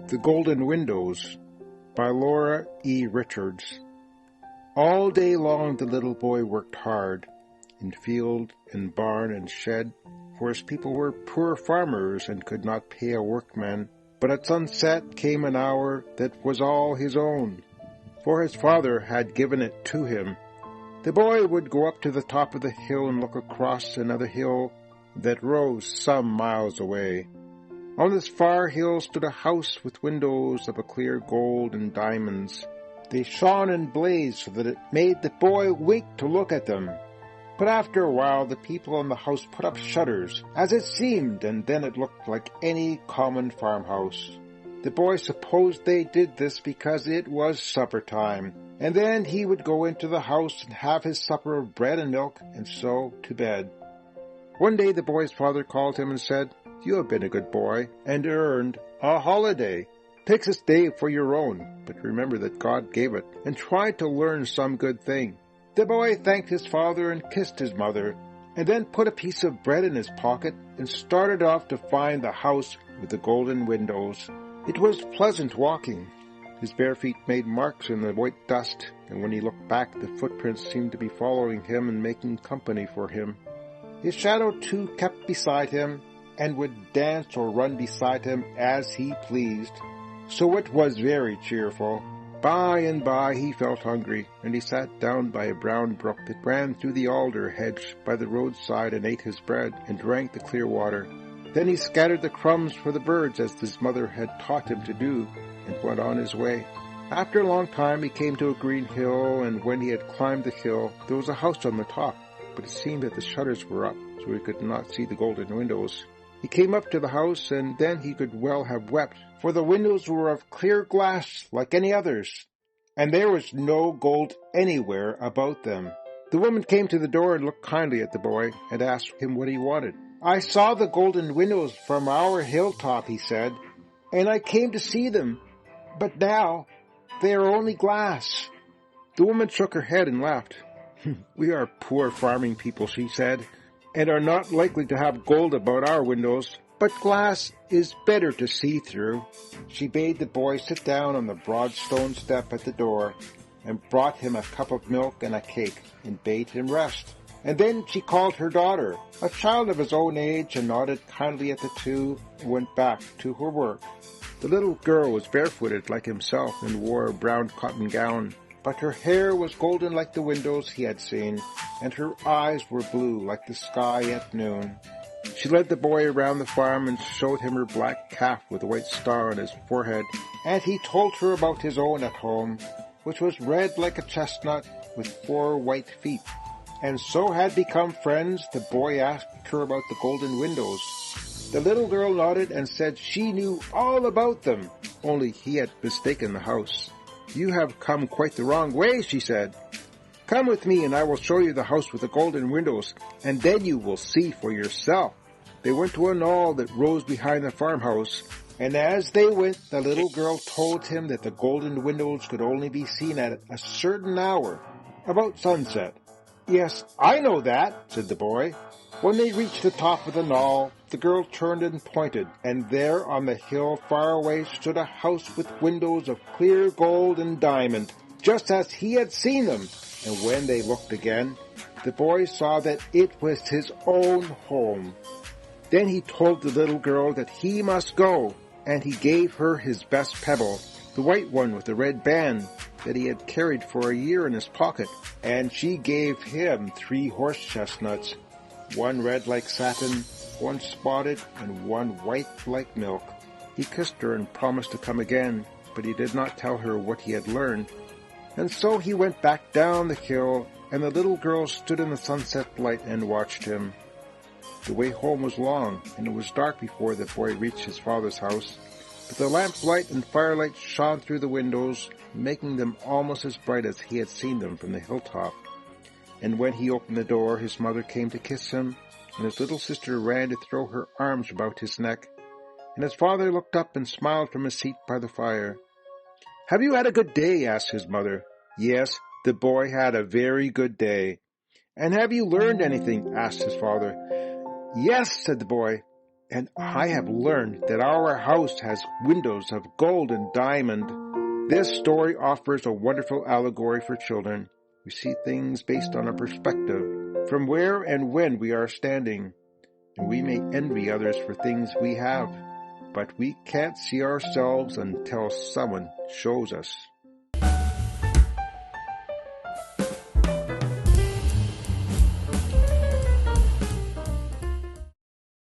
The Golden Windows by Laura E. Richards. All day long the little boy worked hard, in field and barn and shed, for his people were poor farmers and could not pay a workman. But at sunset came an hour that was all his own, for his father had given it to him. The boy would go up to the top of the hill and look across another hill that rose some miles away. On this far hill stood a house with windows of a clear gold and diamonds. They shone and blazed so that it made the boy wake to look at them. But after a while the people in the house put up shutters, as it seemed, and then it looked like any common farmhouse. The boy supposed they did this because it was supper time, and then he would go into the house and have his supper of bread and milk, and so to bed. One day the boy's father called him and said, "You have been a good boy, and earned a holiday. Take this day for your own, but remember that God gave it, and try to learn some good thing." The boy thanked his father and kissed his mother, and then put a piece of bread in his pocket and started off to find the house with the golden windows. It was pleasant walking. His bare feet made marks in the white dust, and when he looked back the footprints seemed to be following him and making company for him. His shadow too kept beside him, and would dance or run beside him as he pleased. So it was very cheerful. By and by he felt hungry, and he sat down by a brown brook that ran through the alder hedge by the roadside and ate his bread and drank the clear water. Then he scattered the crumbs for the birds as his mother had taught him to do, and went on his way. After a long time he came to a green hill, and when he had climbed the hill there was a house on the top, but it seemed that the shutters were up, so he could not see the golden windows. He came up to the house, and then he could well have wept, for the windows were of clear glass like any others, and there was no gold anywhere about them. The woman came to the door and looked kindly at the boy, and asked him what he wanted. "I saw the golden windows from our hilltop," he said, "and I came to see them, but now they are only glass." The woman shook her head and laughed. "We are poor farming people," she said, "and are not likely to have gold about our windows, but glass is better to see through." She bade the boy sit down on the broad stone step at the door, and brought him a cup of milk and a cake, and bade him rest. And then she called her daughter, a child of his own age, and nodded kindly at the two, and went back to her work. The little girl was barefooted like himself, and wore a brown cotton gown, but her hair was golden like the windows he had seen, and her eyes were blue like the sky at noon. She led the boy around the farm and showed him her black calf with a white star on his forehead, and he told her about his own at home, which was red like a chestnut with 4 white feet. And so had become friends. The boy asked her about the golden windows. The little girl nodded and said she knew all about them, only he had mistaken the house. "You have come quite the wrong way," she said. "Come with me, and I will show you the house with the golden windows, and then you will see for yourself." They went to a knoll that rose behind the farmhouse, and as they went, the little girl told him that the golden windows could only be seen at a certain hour, about sunset. "Yes, I know that," said the boy. When they reached the top of the knoll, the girl turned and pointed, and there on the hill far away stood a house with windows of clear gold and diamond, just as he had seen them. And when they looked again, the boy saw that it was his own home. Then he told the little girl that he must go, and he gave her his best pebble, the white one with the red band that he had carried for a year in his pocket, and she gave him 3 horse chestnuts, one red like satin, one spotted, and one white like milk. He kissed her and promised to come again, but he did not tell her what he had learned. And so he went back down the hill, and the little girl stood in the sunset light and watched him. The way home was long, and it was dark before the boy reached his father's house, but the lamplight and firelight shone through the windows, making them almost as bright as he had seen them from the hilltop. And when he opened the door, his mother came to kiss him, and his little sister ran to throw her arms about his neck, and his father looked up and smiled from his seat by the fire. "Have you had a good day?" asked his mother. Yes, the boy had a very good day. "And have you learned anything?" asked his father. "Yes," said the boy, and I have learned that our house has windows of gold and diamond. This story offers a wonderful allegory for children. We see things based on a perspective, from where and when we are standing, and we may envy others for things we have, but we can't see ourselves until someone shows us.